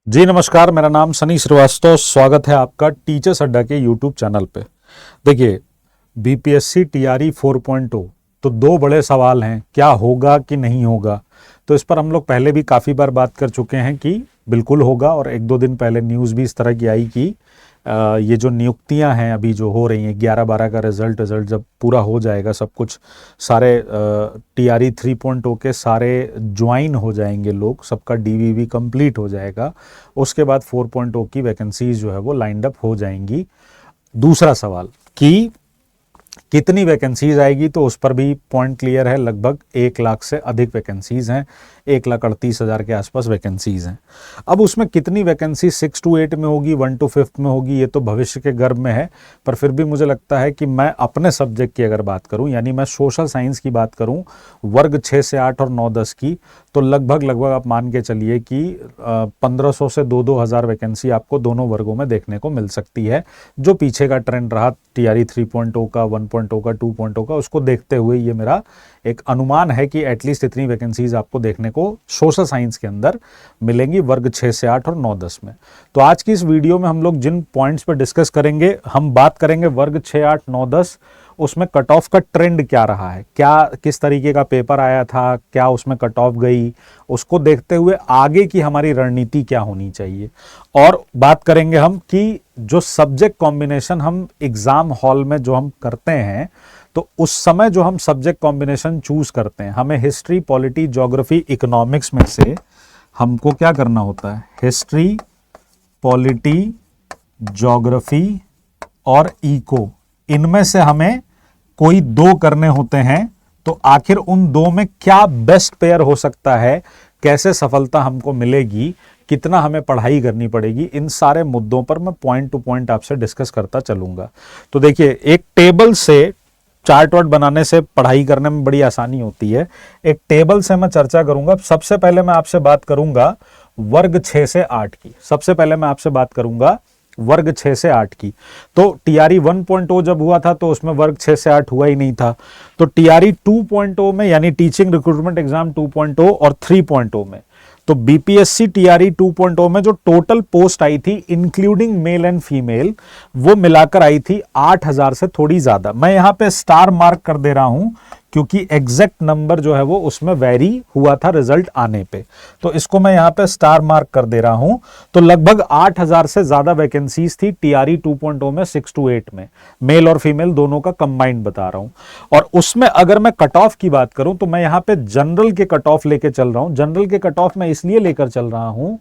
जी नमस्कार, मेरा नाम सनी श्रीवास्तव। स्वागत है आपका टीचर्स अड्डा के यूट्यूब चैनल पे। देखिए, बीपीएससी टीआरई 4.0 तो दो बड़े सवाल हैं, क्या होगा कि नहीं होगा। तो इस पर हम लोग पहले भी काफ़ी बार बात कर चुके हैं कि बिल्कुल होगा, और एक दो दिन पहले न्यूज़ भी इस तरह की आई कि ये जो नियुक्तियां हैं अभी जो हो रही हैं 11-12 का रिजल्ट जब पूरा हो जाएगा, सब कुछ सारे टीआरई 3.0 के सारे ज्वाइन हो जाएंगे लोग, सबका डीवीवी कंप्लीट हो जाएगा, उसके बाद 4.0 की वैकेंसीज जो है वो लाइंड अप हो जाएंगी। दूसरा सवाल कि कितनी वैकेंसीज आएगी, तो उस पर भी पॉइंट क्लियर है, लगभग 1 लाख से अधिक वैकेंसीज हैं, 1,38,000 के आसपास वैकेंसीज हैं। अब उसमें कितनी वैकेंसी 6 to 8 में होगी, 1 to 5 में होगी, ये तो भविष्य के गर्भ में है। पर फिर भी मुझे लगता है कि मैं अपने सब्जेक्ट की अगर बात करूं, यानी मैं सोशल साइंस की बात करूं, वर्ग 6 से 8 और 9-10 की, तो लगभग आप मान के चलिए कि 1500 से 2-2 हज़ार वैकेंसी आपको दोनों वर्गों में देखने को मिल सकती है। जो पीछे का ट्रेंड रहा टीआरई 3.0 का, 1.0 का, 2.0 का, उसको देखते हुए ये मेरा एक अनुमान है कि एटलीस्ट इतनी वैकेंसीज आपको देखने को सोशल साइंस के अंदर मिलेंगी वर्ग 6 से 8 और 9-10 में। तो आज की इस वीडियो में हम लोग जिन पॉइंट्स पर डिस्कस करेंगे, हम बात करेंगे वर्ग 6, 8, 9, 10, उसमें कट ऑफ का ट्रेंड क्या रहा है, क्या किस तरीके का पेपर आया था, क्या उसमें कट ऑफ गई, उसको देखते हुए आगे की हमारी रणनीति क्या होनी चाहिए। और बात करेंगे हम कि जो सब्जेक्ट कॉम्बिनेशन हम एग्जाम हॉल में जो हम करते हैं, तो उस समय जो हम सब्जेक्ट कॉम्बिनेशन चूज करते हैं, हमें हिस्ट्री, पॉलिटी, ज्योग्राफी, इकोनॉमिक्स में से हमको क्या करना होता है, हिस्ट्री, पॉलिटी, ज्योग्राफी और इको, इनमें से हमें कोई दो करने होते हैं। तो आखिर उन दो में क्या बेस्ट पेयर हो सकता है, कैसे सफलता हमको मिलेगी, कितना हमें पढ़ाई करनी पड़ेगी, इन सारे मुद्दों पर मैं पॉइंट टू पॉइंट आपसे डिस्कस करता चलूंगा। तो देखिए, एक टेबल से चार्ट वार्ट बनाने से पढ़ाई करने में बड़ी आसानी होती है। एक टेबल से मैं चर्चा करूंगा। सबसे पहले मैं आपसे बात करूंगा वर्ग 6 से 8 की। सबसे पहले मैं आपसे बात करूंगा वर्ग 6 से 8 की। तो टीआरई 1.0 जब हुआ था तो उसमें वर्ग 6 से 8 हुआ ही नहीं था। तो टीआरई 2.0 में, यानी टीचिंग रिक्रूटमेंट एग्जाम 2.0 और 3.0 में, तो बीपीएससी टीआरई 2.0 में जो टोटल पोस्ट आई थी इंक्लूडिंग मेल एंड फीमेल, वो मिलाकर आई थी 8,000 से थोड़ी ज्यादा। मैं यहां पे स्टार मार्क कर दे रहा हूं क्योंकि एग्जैक्ट नंबर जो है वो उसमें वेरी हुआ था रिजल्ट आने पे, तो इसको मैं यहां पे स्टार मार्क कर दे रहा हूं। तो लगभग 8,000 से ज्यादा वैकेंसीज थी टीआरई 2.0 में, 6 to 8 में, मेल और फीमेल दोनों का कंबाइंड बता रहा हूं। और उसमें अगर मैं कट ऑफ की बात करूं तो मैं यहां पे जनरल के कट ऑफ लेके चल रहा हूं। जनरल के कट ऑफ मैं इसलिए लेकर चल रहा हूं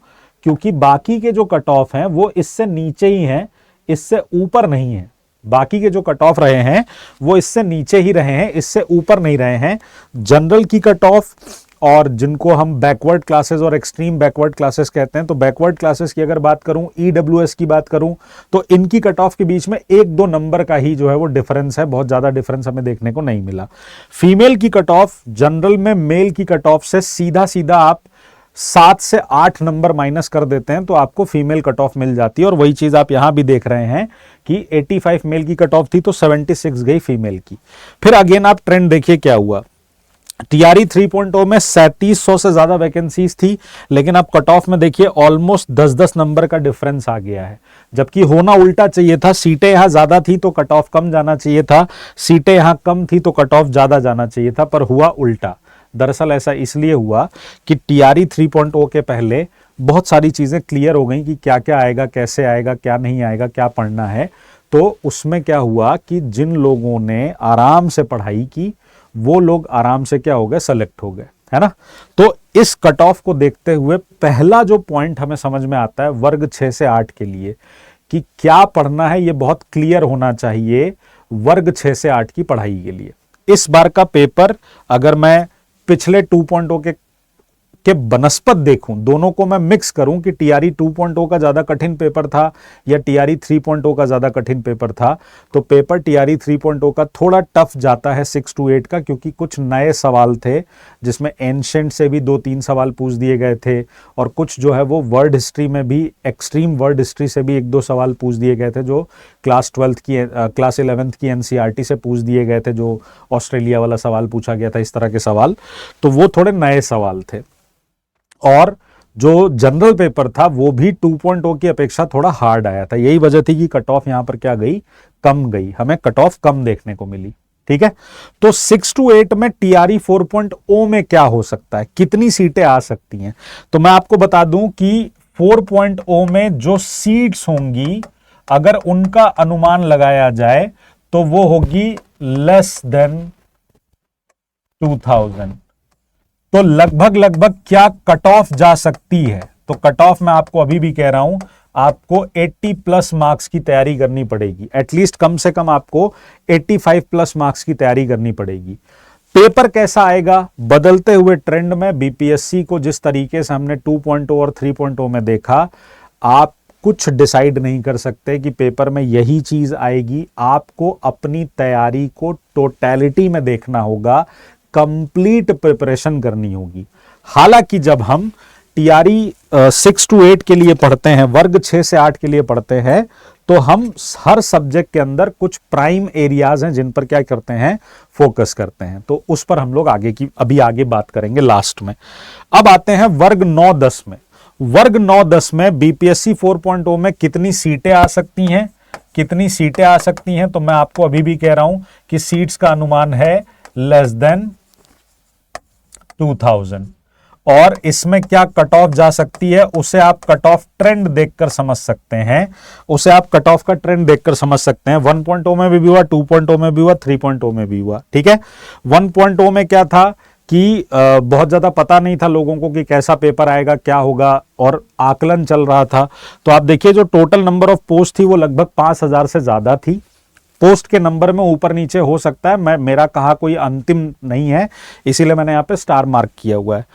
क्योंकि बाकी के जो कट ऑफ हैं वो इससे नीचे ही हैं, इससे ऊपर नहीं है। बाकी के जो कट ऑफ रहे हैं वो इससे नीचे ही रहे हैं, इससे ऊपर नहीं रहे हैं। जनरल की कट ऑफ, और जिनको हम बैकवर्ड क्लासेस और एक्सट्रीम बैकवर्ड क्लासेस कहते हैं, तो बैकवर्ड क्लासेस की अगर बात करूं, ईडब्ल्यूएस की बात करूं, तो इनकी कट ऑफ के बीच में 1-2 नंबर का ही जो है वो डिफरेंस है, बहुत ज्यादा डिफरेंस हमें देखने को नहीं मिला। फीमेल की कट ऑफ जनरल में मेल की कट ऑफ से सीधा सीधा आप 7 से 8 नंबर माइनस कर देते हैं तो आपको फीमेल कट ऑफ मिल जाती है। और वही चीज आप यहां भी देख रहे हैं कि 85 मेल की कट ऑफ थी तो 76 गई फीमेल की। फिर अगेन आप ट्रेंड देखिए क्या हुआ। टीआरई 3.0 में 3700 से ज्यादा वैकेंसीज थी, लेकिन आप कट ऑफ में देखिए ऑलमोस्ट 10-10 नंबर का डिफरेंस आ गया है, जबकि होना उल्टा चाहिए था। सीटें यहां ज्यादा थी तो कट ऑफ कम जाना चाहिए था, सीटें यहां कम थी तो कट ऑफ ज्यादा जाना चाहिए था, पर हुआ उल्टा। दरअसल ऐसा इसलिए हुआ कि टीआरई 3.0 के पहले बहुत सारी चीजें क्लियर हो गई कि क्या क्या आएगा, कैसे आएगा, क्या नहीं आएगा, क्या पढ़ना है। तो उसमें क्या हुआ कि जिन लोगों ने आराम से पढ़ाई की वो लोग आराम से क्या हो गए, सेलेक्ट हो गए, है ना। तो इस कट ऑफ को देखते हुए पहला जो पॉइंट हमें समझ में आता है वर्ग 6 से 8 के लिए कि क्या पढ़ना है, ये बहुत क्लियर होना चाहिए वर्ग 6 से 8 की पढ़ाई के लिए। इस बार का पेपर अगर मैं पिछले 2.0 के बनस्पत देखूं, दोनों को मैं मिक्स करूं कि टीआरई 2.0 का ज्यादा कठिन पेपर था या टीआरई 3.0 का ज्यादा कठिन पेपर था, तो पेपर टीआरई 3.0 का थोड़ा टफ जाता है 6 to 8 का, क्योंकि कुछ नए सवाल थे जिसमें एंशिएंट से भी 2-3 सवाल पूछ दिए गए थे, और कुछ जो है वो वर्ड हिस्ट्री में भी, एक्सट्रीम वर्ड हिस्ट्री से भी 1-2 सवाल पूछ दिए गए थे जो क्लास 11th की एनसीईआरटी से पूछ दिए गए थे, जो ऑस्ट्रेलिया वाला सवाल पूछा गया था, इस तरह के सवाल, तो वो थोड़े नए सवाल थे। और जो जनरल पेपर था वो भी 2.0 की अपेक्षा थोड़ा हार्ड आया था। यही वजह थी कि कट ऑफ यहां पर क्या गई, कम गई, हमें कट ऑफ कम देखने को मिली। ठीक है, तो 6 to 8 में टीआरई 4.0 में क्या हो सकता है, कितनी सीटें आ सकती हैं? तो मैं आपको बता दूं कि 4.0 में जो सीट्स होंगी, अगर उनका अनुमान लगाया जाए तो वो होगी लेस देन 2000। तो लगभग लगभग क्या कट ऑफ जा सकती है? तो कट ऑफ मैं आपको अभी भी कह रहा हूं, आपको 80 प्लस मार्क्स की तैयारी करनी पड़ेगी। एटलीस्ट कम से कम आपको 85 प्लस मार्क्स की तैयारी करनी पड़ेगी। पेपर कैसा आएगा? बदलते हुए ट्रेंड में बीपीएससी को जिस तरीके से हमने 2.0 और 3.0 में देखा, आप कुछ डिसाइड नहीं कर सकते कि पेपर में यही चीज आएगी। आपको अपनी तैयारी को टोटलिटी में देखना होगा, कंप्लीट प्रिपरेशन करनी होगी। हालांकि जब हम टीआरई 6 to 8 के लिए पढ़ते हैं, वर्ग 6 से 8 के लिए पढ़ते हैं, तो हम हर सब्जेक्ट के अंदर कुछ प्राइम एरियाज हैं जिन पर क्या करते हैं, फोकस करते हैं। तो उस पर हम लोग अभी आगे बात करेंगे लास्ट में। अब आते हैं वर्ग 9-10 में। वर्ग 9-10 में बीपीएससी 4.0 में कितनी सीटें आ सकती हैं, कितनी सीटें आ सकती हैं? तो मैं आपको अभी भी कह रहा हूं कि सीट्स का अनुमान है लेस देन 2000। और इसमें क्या कट ऑफ जा सकती है, उसे आप कट ऑफ ट्रेंड देखकर समझ सकते हैं। उसे आप कट ऑफ का ट्रेंड देखकर समझ सकते हैं। 1.0 में भी हुआ, 2.0 में भी हुआ, 3.0 में भी हुआ। ठीक है, 1.0 में क्या था कि बहुत ज्यादा पता नहीं था लोगों को कि कैसा पेपर आएगा, क्या होगा, और आकलन चल रहा था। तो आप देखिए जो टोटल नंबर ऑफ पोस्ट थी वो लगभग 5000 से ज्यादा थी। पोस्ट के नंबर में ऊपर नीचे हो सकता है, मेरा कहा कोई अंतिम नहीं है, इसीलिए मैंने यहां पे स्टार मार्क किया हुआ है।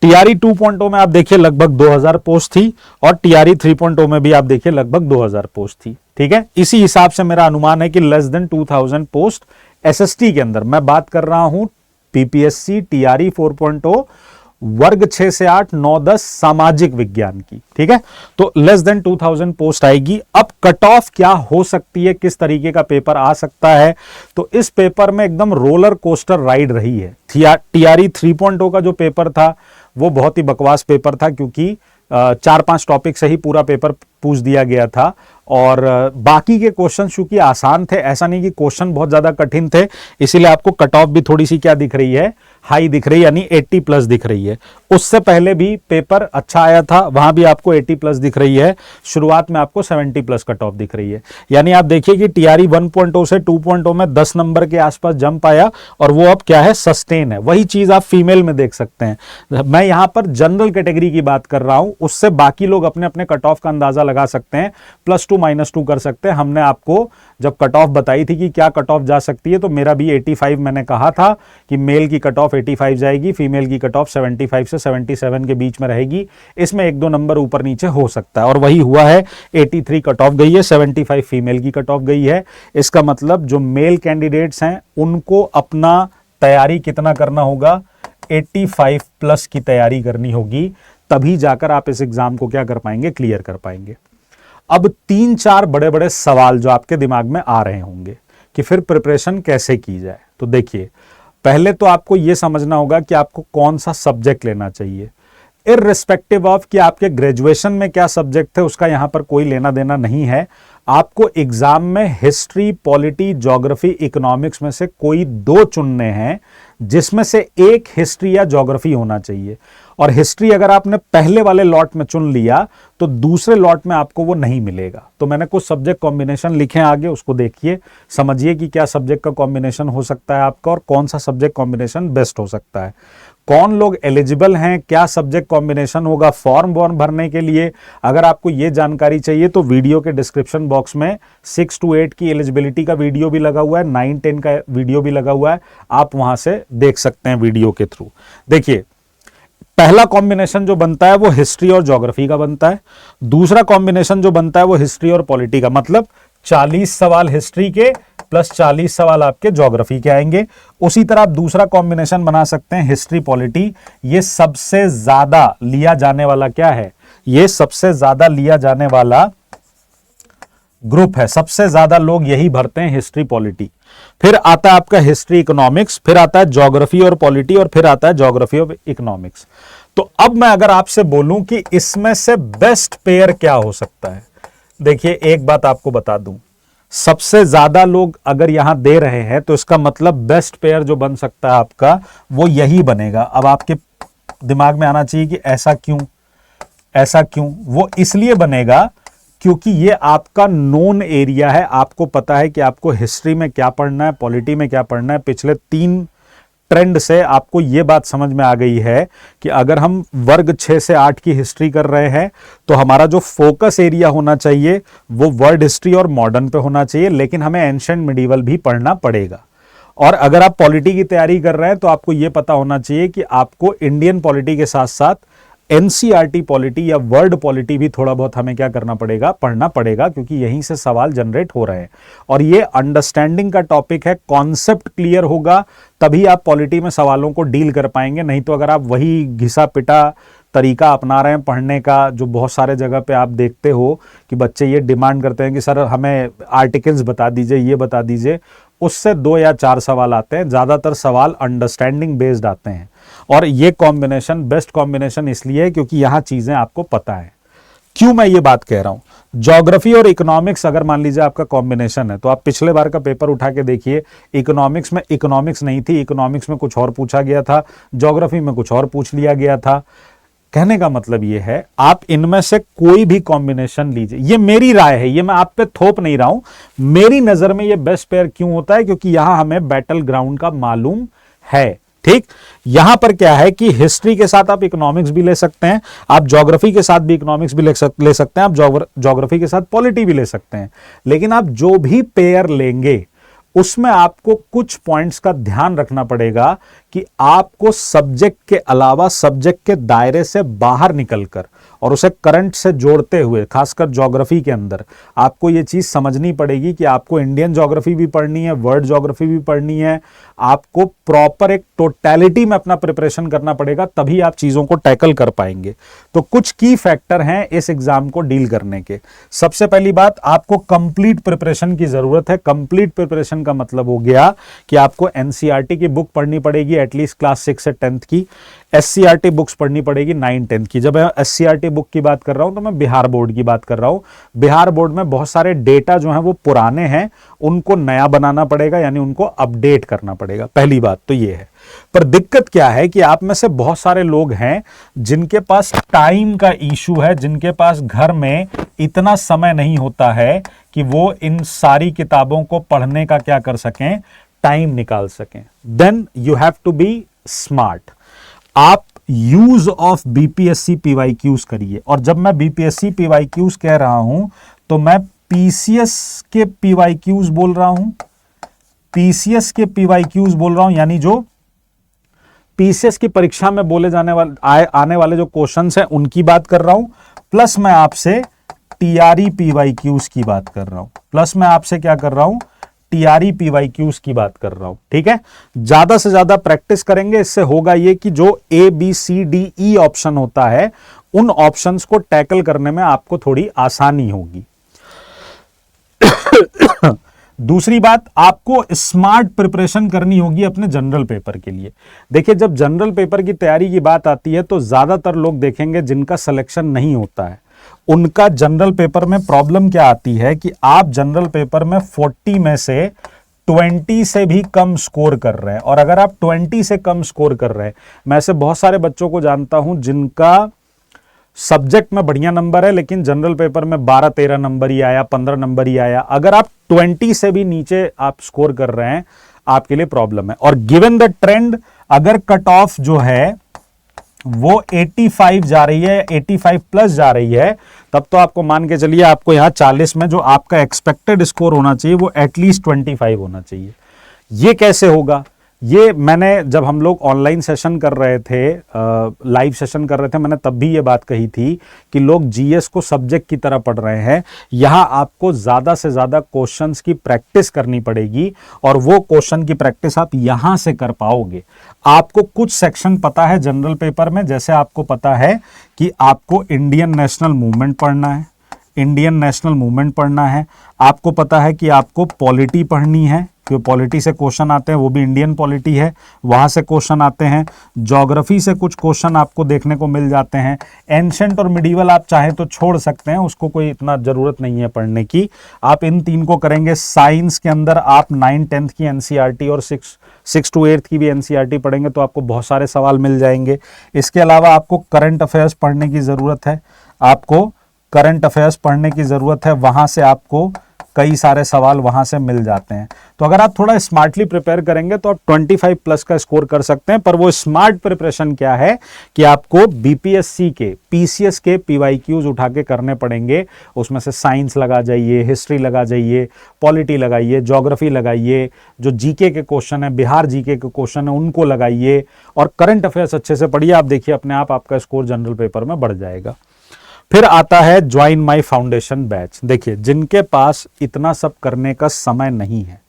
टीआरई 2.0 में आप देखिए लगभग 2000 पोस्ट थी, और टीआरई 3.0 में भी आप देखिए लगभग 2000 पोस्ट थी। ठीक है, इसी हिसाब से मेरा अनुमान है कि लेस देन 2000 पोस्ट एसएसटी के अंदर, मैं बात कर रहा हूं पीपीएससी टीआरई 4.0 वर्ग 6 से 8, 9, 10 सामाजिक विज्ञान की। ठीक है, तो लेस देन 2000 पोस्ट आएगी। अब कट ऑफ क्या हो सकती है, किस तरीके का पेपर आ सकता है? तो इस पेपर में एकदम रोलर कोस्टर राइड रही है। टीआरई 3.0 का जो पेपर था वो बहुत ही बकवास पेपर था, क्योंकि 4-5 टॉपिक से ही पूरा पेपर पूछ दिया गया था, और बाकी के क्वेश्चन चूंकि आसान थे, ऐसा नहीं कि क्वेश्चन बहुत ज्यादा कठिन थे, इसीलिए आपको कट ऑफ भी थोड़ी सी क्या दिख रही है, हाई दिख रही है, यानी 80 प्लस दिख रही है। उससे पहले भी पेपर अच्छा आया था, वहां भी आपको 80 प्लस दिख रही है। शुरुआत में आपको 70 प्लस कट ऑफ दिख रही है। यानी आप देखिए कि टीआरई 1.0 से 2.0 में 10 नंबर के आसपास जंप आया, और वो अब क्या है, सस्टेन है। वही चीज आप फीमेल में देख सकते हैं। मैं यहां पर जनरल कैटेगरी की बात कर रहा हूं, उससे बाकी लोग अपने अपने कट ऑफ का अंदाजा लगा सकते हैं, +2 -2 कर सकते हैं। हमने आपको जब कट ऑफ बताई थी कि क्या कट ऑफ जा सकती है, तो मेरा भी 85 मैंने कहा था कि मेल की कट ऑफ 85 जाएगी, फीमेल की कट ऑफ 75 से 77 के बीच में रहेगी। इसमें 1-2 नंबर ऊपर नीचे हो सकता है, और वही हुआ है। 83 कट ऑफ गई है, 75 फीमेल की कट ऑफ गई है। इसका मतलब जो मेल कैंडिडेट्स हैं उनको अपना तैयारी कितना करना होगा, 85 प्लस की तैयारी करनी होगी, तभी जाकर आप इस एग्जाम को क्या कर पाएंगे, क्लियर कर पाएंगे। अब 3-4 बड़े बड़े सवाल जो आपके दिमाग में आ रहे होंगे कि फिर प्रिपरेशन कैसे की जाए। तो देखिए, पहले तो आपको यह समझना होगा कि आपको कौन सा सब्जेक्ट लेना चाहिए। इररिस्पेक्टिव ऑफ कि आपके ग्रेजुएशन में क्या सब्जेक्ट थे, उसका यहां पर कोई लेना देना नहीं है। आपको एग्जाम में हिस्ट्री, पॉलिटी, ज्योग्राफी, इकोनॉमिक्स में से कोई 2 चुनने हैं, जिसमें से एक हिस्ट्री या ज्योग्राफी होना चाहिए। और हिस्ट्री अगर आपने पहले वाले लॉट में चुन लिया तो दूसरे लॉट में आपको वो नहीं मिलेगा। तो मैंने कुछ सब्जेक्ट कॉम्बिनेशन लिखे हैं आगे, उसको देखिए, समझिए कि क्या सब्जेक्ट का कॉम्बिनेशन हो सकता है आपका, और कौन सा सब्जेक्ट कॉम्बिनेशन बेस्ट हो सकता है। कौन लोग एलिजिबल हैं, क्या सब्जेक्ट कॉम्बिनेशन होगा फॉर्म वॉर्म भरने के लिए। अगर आपको यह जानकारी चाहिए तो वीडियो के डिस्क्रिप्शन बॉक्स में 6 to 8 की एलिजिबिलिटी का वीडियो भी लगा हुआ है, 9-10 का वीडियो भी लगा हुआ है, आप वहां से देख सकते हैं वीडियो के थ्रू। देखिए, पहला कॉम्बिनेशन जो बनता है वो हिस्ट्री और ज्योग्राफी का बनता है। दूसरा कॉम्बिनेशन जो बनता है वो हिस्ट्री और पॉलिटी का, मतलब 40 सवाल हिस्ट्री के प्लस 40 सवाल आपके ज्योग्राफी के आएंगे। उसी तरह आप दूसरा कॉम्बिनेशन बना सकते हैं हिस्ट्री पॉलिटी। ये सबसे ज्यादा लिया जाने वाला क्या है, ये सबसे ज्यादा लिया जाने वाला ग्रुप है, सबसे ज्यादा लोग यही भरते हैं, हिस्ट्री पॉलिटी। फिर आता है आपका हिस्ट्री इकोनॉमिक्स, फिर आता है ज्योग्राफी और पॉलिटी, और फिर आता है ज्योग्राफी और इकोनॉमिक्स। तो अब मैं अगर आपसे बोलूं कि इसमें से बेस्ट पेयर क्या हो सकता है, देखिए एक बात आपको बता दूं, सबसे ज्यादा लोग अगर यहां दे रहे हैं तो इसका मतलब बेस्ट पेयर जो बन सकता है आपका वो यही बनेगा। अब आपके दिमाग में आना चाहिए कि ऐसा क्यों, ऐसा क्यों? वो इसलिए बनेगा क्योंकि ये आपका नोन एरिया है, आपको पता है कि आपको हिस्ट्री में क्या पढ़ना है, पॉलिटी में क्या पढ़ना है। पिछले 3 ट्रेंड से आपको ये बात समझ में आ गई है कि अगर हम वर्ग 6 से 8 की हिस्ट्री कर रहे हैं तो हमारा जो फोकस एरिया होना चाहिए वो वर्ल्ड हिस्ट्री और मॉडर्न पे होना चाहिए, लेकिन हमें एंशिएंट मिडीवल भी पढ़ना पड़ेगा। और अगर आप पॉलिटी की तैयारी कर रहे हैं तो आपको यह पता होना चाहिए कि आपको इंडियन पॉलिटी के साथ साथ एनसीईआरटी पॉलिटी या वर्ल्ड पॉलिटी भी थोड़ा बहुत हमें क्या करना पड़ेगा, पढ़ना पड़ेगा, क्योंकि यहीं से सवाल जनरेट हो रहे हैं। और ये अंडरस्टैंडिंग का टॉपिक है, कॉन्सेप्ट क्लियर होगा तभी आप पॉलिटी में सवालों को डील कर पाएंगे। नहीं तो अगर आप वही घिसा पिटा तरीका अपना रहे हैं पढ़ने का, जो बहुत सारे जगह पे आप देखते हो कि बच्चे ये डिमांड करते हैं कि सर हमें आर्टिकल्स बता दीजिए, ये बता दीजिए, उससे 2 या 4 सवाल आते हैं, ज्यादातर सवाल अंडरस्टैंडिंग बेस्ड आते हैं। और ये कॉम्बिनेशन बेस्ट कॉम्बिनेशन इसलिए है क्योंकि यहां चीजें आपको पता है। क्यों मैं ये बात कह रहा हूं? ज्योग्राफी और इकोनॉमिक्स अगर मान लीजिए आपका कॉम्बिनेशन है तो आप पिछले बार का पेपर उठा के देखिए, इकोनॉमिक्स में इकोनॉमिक्स नहीं थी, इकोनॉमिक्स में कुछ और पूछा गया था, ज्योग्राफी में कुछ और पूछ लिया गया था। कहने का मतलब ये है आप इनमें से कोई भी कॉम्बिनेशन लीजिए, ये मेरी राय है, ये मैं आप पे थोप नहीं रहा हूं, मेरी नजर में ये बेस्ट पेयर क्यों होता है, क्योंकि यहां हमें बैटल ग्राउंड का मालूम है। ठीक, यहां पर क्या है कि हिस्ट्री के साथ आप इकोनॉमिक्स भी ले सकते हैं, आप ज्योग्राफी के साथ भी इकोनॉमिक्स भी ले सकते हैं, आप ज्योग्राफी के साथ पॉलिटी भी ले सकते हैं। लेकिन आप जो भी पेयर लेंगे उसमें आपको कुछ पॉइंट्स का ध्यान रखना पड़ेगा कि आपको सब्जेक्ट के अलावा सब्जेक्ट के दायरे से बाहर निकलकर और उसे करंट से जोड़ते हुए, खासकर ज्योग्राफी के अंदर आपको यह चीज समझनी पड़ेगी कि आपको इंडियन ज्योग्राफी भी पढ़नी है, वर्ल्ड ज्योग्राफी भी पढ़नी है, आपको प्रॉपर एक टोटैलिटी में अपना प्रिपरेशन करना पड़ेगा, तभी आप चीजों को टैकल कर पाएंगे। तो कुछ की फैक्टर हैं इस एग्जाम को डील करने के। सबसे पहली बात, आपको कंप्लीट प्रिपरेशन की जरूरत है। कंप्लीट प्रिपरेशन का मतलब हो गया कि आपको एनसीईआरटी की बुक पढ़नी पड़ेगी एटलीस्ट क्लास 6 से 10th की, एससीईआरटी बुक्स पढ़नी पड़ेगी 9-10th की। जब मैं एससीईआरटी बुक की बात कर रहा हूं तो मैं बिहार बोर्ड की बात कर रहा हूं। बिहार बोर्ड में बहुत सारे डेटा जो हैं वो पुराने हैं, उनको नया बनाना पड़ेगा, यानी उनको अपडेट करना पड़ेगा। पहली बात तो ये है। पर दिक्कत क्या है कि आप में से बहुत सारे लोग हैं जिनके पास टाइम का इशू है, जिनके पास घर में इतना समय नहीं होता है कि वो इन सारी किताबों को पढ़ने का क्या कर सकें, टाइम निकाल सकें। Then you have to be smart. आप यूज ऑफ बीपीएससी पीवाईक्यूज करिए। और जब मैं बीपीएससी पीवाईक्यूज कह रहा हूं तो मैं पीसीएस के पीवाईक्यूज बोल रहा हूं, पीसीएस के पीवाईक्यूज बोल रहा हूं, यानी जो पीसीएस की परीक्षा में बोले जाने वाले आने वाले जो क्वेश्चंस हैं उनकी बात कर रहा हूं, प्लस मैं आपसे टीआरई पीवाईक्यूज की बात कर रहा हूं, प्लस मैं आपसे क्या कर रहा हूं, टीआरई पीवाईक्यूज की बात कर रहा हूं। ठीक है, ज्यादा से ज्यादा प्रैक्टिस करेंगे, इससे होगा ये कि जो A B C D E option होता है उन ऑप्शंस को टैकल करने में आपको थोड़ी आसानी होगी। दूसरी बात, आपको स्मार्ट प्रिपरेशन करनी होगी अपने जनरल पेपर के लिए। देखिए, जब जनरल पेपर की तैयारी की बात आती है तो ज्यादातर लोग देखेंगे जिनका सिलेक्शन नहीं होता है, उनका जनरल पेपर में प्रॉब्लम क्या आती है कि आप जनरल पेपर में 40 में से 20 से भी कम स्कोर कर रहे हैं। और अगर आप 20 से कम स्कोर कर रहे हैं, मैं ऐसे बहुत सारे बच्चों को जानता हूं जिनका सब्जेक्ट में बढ़िया नंबर है लेकिन जनरल पेपर में 12-13 नंबर ही आया, 15 नंबर ही आया। अगर आप 20 से भी नीचे आप स्कोर कर रहे हैं, आपके लिए प्रॉब्लम है। और गिवन द ट्रेंड, अगर कट ऑफ जो है वो 85 जा रही है, 85 प्लस जा रही है, तब तो आपको मान के चलिए आपको यहां 40 में जो आपका एक्सपेक्टेड स्कोर होना चाहिए वो एटलीस्ट 25 होना चाहिए। ये कैसे होगा? ये मैंने जब हम लोग ऑनलाइन सेशन कर रहे थे, लाइव सेशन कर रहे थे, मैंने तब भी ये बात कही थी कि लोग जीएस को सब्जेक्ट की तरह पढ़ रहे हैं। यहां आपको ज्यादा से ज्यादा क्वेश्चंस की प्रैक्टिस करनी पड़ेगी और वो क्वेश्चन की प्रैक्टिस आप यहां से कर पाओगे। आपको कुछ सेक्शन पता है जनरल पेपर में, जैसे आपको पता है कि आपको इंडियन नेशनल मूवमेंट पढ़ना है, इंडियन नेशनल मूवमेंट पढ़ना है, आपको पता है कि आपको पॉलिटी पढ़नी है, क्योंकि पॉलिटी से क्वेश्चन आते हैं, वो भी इंडियन पॉलिटी है, वहाँ से क्वेश्चन आते हैं। ज्योग्राफी से कुछ क्वेश्चन आपको देखने को मिल जाते हैं। एंशंट और मिडीवल आप चाहे तो छोड़ सकते हैं, उसको कोई इतना ज़रूरत नहीं है पढ़ने की, आप इन 3 को करेंगे। साइंस के अंदर आप 9-10th की एनसीईआरटी और 6 to 8th की भी एनसीईआरटी पढ़ेंगे तो आपको बहुत सारे सवाल मिल जाएंगे। इसके अलावा आपको करंट अफेयर्स पढ़ने की ज़रूरत है, आपको करंट अफेयर्स पढ़ने की ज़रूरत है, वहाँ से आपको कई सारे सवाल वहाँ से मिल जाते हैं। तो अगर आप थोड़ा स्मार्टली प्रिपेयर करेंगे तो आप 25+ का स्कोर कर सकते हैं। पर वो स्मार्ट प्रिपरेशन क्या है कि आपको बीपीएससी के, पीसीएस के पीवाईक्यूज उठा के करने पड़ेंगे। उसमें से साइंस लगा जाइए, हिस्ट्री लगा जाइए, पॉलिटी लगाइए, ज्योग्राफी लगाइए, जो जीके के क्वेश्चन है, बिहार जीके के क्वेश्चन है उनको लगाइए, और करंट अफेयर्स अच्छे से पढ़िए। आप देखिए अपने आप आपका स्कोर जनरल पेपर में बढ़ जाएगा। फिर आता है ज्वाइन माय फाउंडेशन बैच। देखिए, जिनके पास इतना सब करने का समय नहीं है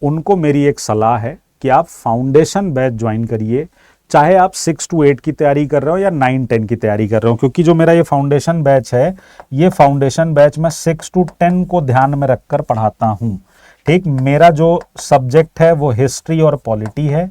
उनको मेरी एक सलाह है कि आप फाउंडेशन बैच ज्वाइन करिए, चाहे आप 6 to 8 की तैयारी कर रहे हो या 9-10 की तैयारी कर रहे हो। क्योंकि जो मेरा ये फाउंडेशन बैच है, ये फाउंडेशन बैच मैं 6 to 10 को ध्यान में रखकर पढ़ाता हूँ। ठीक, मेरा जो सब्जेक्ट है वो हिस्ट्री और पॉलिटी है,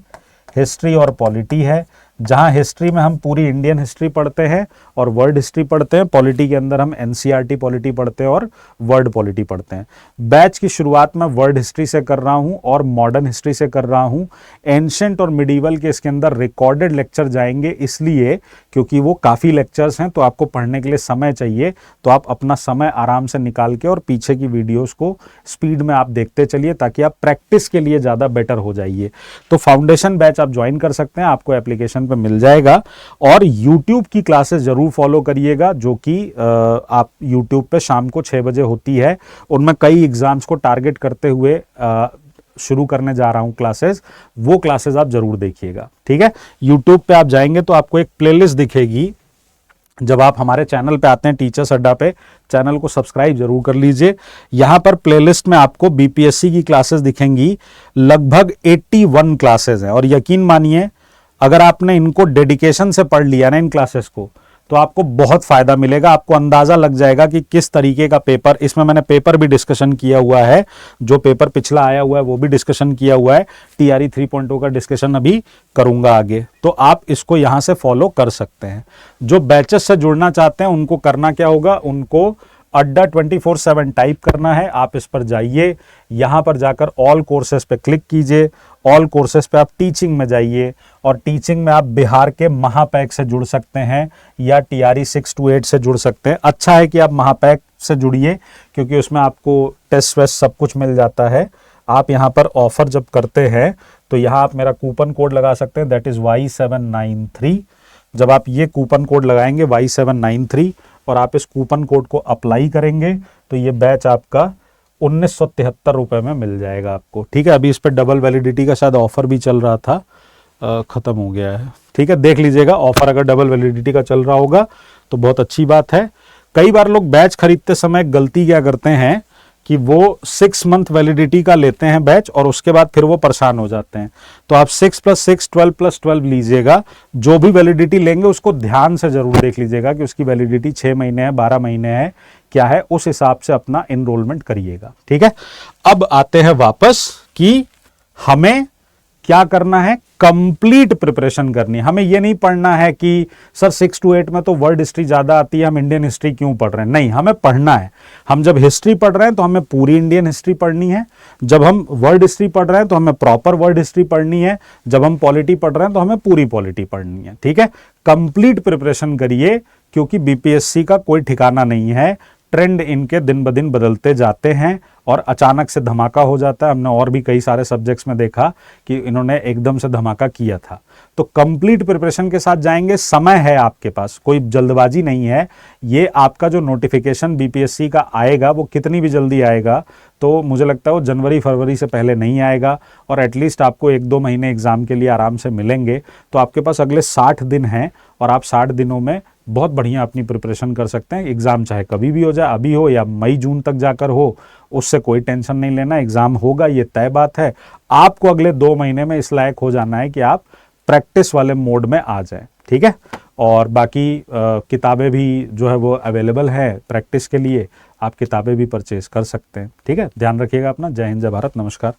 हिस्ट्री और पॉलिटी है, जहां हिस्ट्री में हम पूरी इंडियन हिस्ट्री पढ़ते हैं और वर्ल्ड हिस्ट्री पढ़ते हैं। पॉलिटी के अंदर हम एनसीईआरटी पॉलिटी पढ़ते हैं और वर्ल्ड पॉलिटी पढ़ते हैं। बैच की शुरुआत मैं वर्ल्ड हिस्ट्री से कर रहा हूं और मॉडर्न हिस्ट्री से कर रहा हूं। एंशंट और मिडीवल के इसके अंदर रिकॉर्डेड लेक्चर जाएंगे, इसलिए क्योंकि वो काफ़ी लेक्चर्स हैं तो आपको पढ़ने के लिए समय चाहिए। तो आप अपना समय आराम से निकाल के और पीछे की वीडियोज़ को स्पीड में आप देखते चलिए, ताकि आप प्रैक्टिस के लिए ज़्यादा बेटर हो जाइए। तो फाउंडेशन बैच आप ज्वाइन कर सकते हैं, आपको एप्लीकेशन पे मिल जाएगा। और YouTube की क्लासेस जरूर फॉलो करिएगा, जो कि आप YouTube पे शाम को 6 बजे होती है। उनमें कई एग्जाम्स को टारगेट करते हुए शुरू करने जा रहा हूं क्लासेस, वो क्लासेस आप जरूर देखिएगा। ठीक है, YouTube पे आप जाएंगे तो आपको एक प्लेलिस्ट दिखेगी। जब आप हमारे चैनल पे आते हैं टीचर्स अड्डा पे, चैनल को सब्सक्राइब जरूर कर लीजिए। यहां पर प्लेलिस्ट में आपको बीपीएससी की क्लासेस दिखेंगी, लगभग 81 क्लासेस हैं। और यकीन मानिए, अगर आपने इनको डेडिकेशन से पढ़ लिया ना इन क्लासेस को, तो आपको बहुत फायदा मिलेगा। आपको अंदाजा लग जाएगा कि किस तरीके का पेपर, इसमें मैंने पेपर भी डिस्कशन किया हुआ है, जो पेपर पिछला आया हुआ है वो भी डिस्कशन किया हुआ है। टीआरई 3.0 का डिस्कशन अभी करूंगा आगे, तो आप इसको यहां से फॉलो कर सकते हैं। जो बैचेस से जुड़ना चाहते हैं उनको करना क्या होगा, उनको अड्डा 24/7 टाइप करना है। आप इस पर जाइए, यहां पर जाकर ऑल कोर्सेज पे क्लिक कीजिए। ऑल कोर्सेज पे आप टीचिंग में जाइए, और टीचिंग में आप बिहार के महापैक से जुड़ सकते हैं या टीआरई 6 to 8 से जुड़ सकते हैं। अच्छा है कि आप महापैक से जुड़िए, क्योंकि उसमें आपको टेस्ट वेस्ट सब कुछ मिल जाता है। आप यहाँ पर ऑफर जब करते हैं तो यहाँ आप मेरा कूपन कोड लगा सकते हैं, दैट इज Y793। जब आप ये कूपन कोड लगाएंगे Y793 और आप इस कूपन कोड को अप्लाई करेंगे तो ये बैच आपका 1973 रुपये में मिल जाएगा आपको। ठीक है, अभी इस पर डबल वैलिडिटी का शायद ऑफर भी चल रहा था, ख़त्म हो गया है। ठीक है, देख लीजिएगा, ऑफर अगर डबल वैलिडिटी का चल रहा होगा तो बहुत अच्छी बात है। कई बार लोग बैच खरीदते समय गलती क्या करते हैं कि वो 6 month वैलिडिटी का लेते हैं बैच, और उसके बाद फिर वो परेशान हो जाते हैं। तो आप 6 + 6 12+12 लीजिएगा। जो भी वैलिडिटी लेंगे उसको ध्यान से जरूर देख लीजिएगा कि उसकी वैलिडिटी 6 महीने है, 12 महीने है, क्या है, उस हिसाब से अपना एनरोलमेंट करिएगा। ठीक है, अब आते हैं वापस कि हमें क्या करना है, कंप्लीट प्रिपरेशन करनी है। हमें यह नहीं पढ़ना है कि सर 6 to 8 में तो वर्ल्ड हिस्ट्री ज्यादा आती है, हम इंडियन हिस्ट्री क्यों पढ़ रहे हैं। नहीं, हमें पढ़ना है। हम जब हिस्ट्री पढ़ रहे हैं तो हमें पूरी इंडियन हिस्ट्री पढ़नी है। जब हम वर्ल्ड हिस्ट्री पढ़ रहे हैं तो हमें प्रॉपर वर्ल्ड हिस्ट्री पढ़नी है। जब हम पॉलिटी पढ़ रहे हैं तो हमें पूरी पॉलिटी पढ़नी है। ठीक है, कंप्लीट प्रिपरेशन करिए, क्योंकि बीपीएससी का कोई ठिकाना नहीं है। ट्रेंड इनके दिन ब दिन बदलते जाते हैं और अचानक से धमाका हो जाता है। हमने और भी कई सारे सब्जेक्ट्स में देखा कि इन्होंने एकदम से धमाका किया था। तो कंप्लीट प्रिपरेशन के साथ जाएंगे, समय है आपके पास, कोई जल्दबाजी नहीं है। ये आपका जो नोटिफिकेशन बीपीएससी का आएगा वो कितनी भी जल्दी आएगा, तो मुझे लगता है वो जनवरी फरवरी से पहले नहीं आएगा, और एटलीस्ट आपको 1-2 महीने एग्जाम के लिए आराम से मिलेंगे। तो आपके पास अगले 60 दिन हैं और आप 60 दिनों में बहुत बढ़िया अपनी प्रिपरेशन कर सकते हैं। एग्जाम चाहे कभी भी हो जाए, अभी हो या मई जून तक जाकर हो, उससे कोई टेंशन नहीं लेना। एग्जाम होगा, ये तय बात है। आपको अगले 2 महीने में इस लायक हो जाना है कि आप प्रैक्टिस वाले मोड में आ जाए। ठीक है, और बाकी किताबें भी जो है वो अवेलेबल है प्रैक्टिस के लिए, आप किताबें भी परचेज कर सकते हैं। ठीक है, ध्यान रखिएगा अपना। जय हिंद, जय भारत, नमस्कार।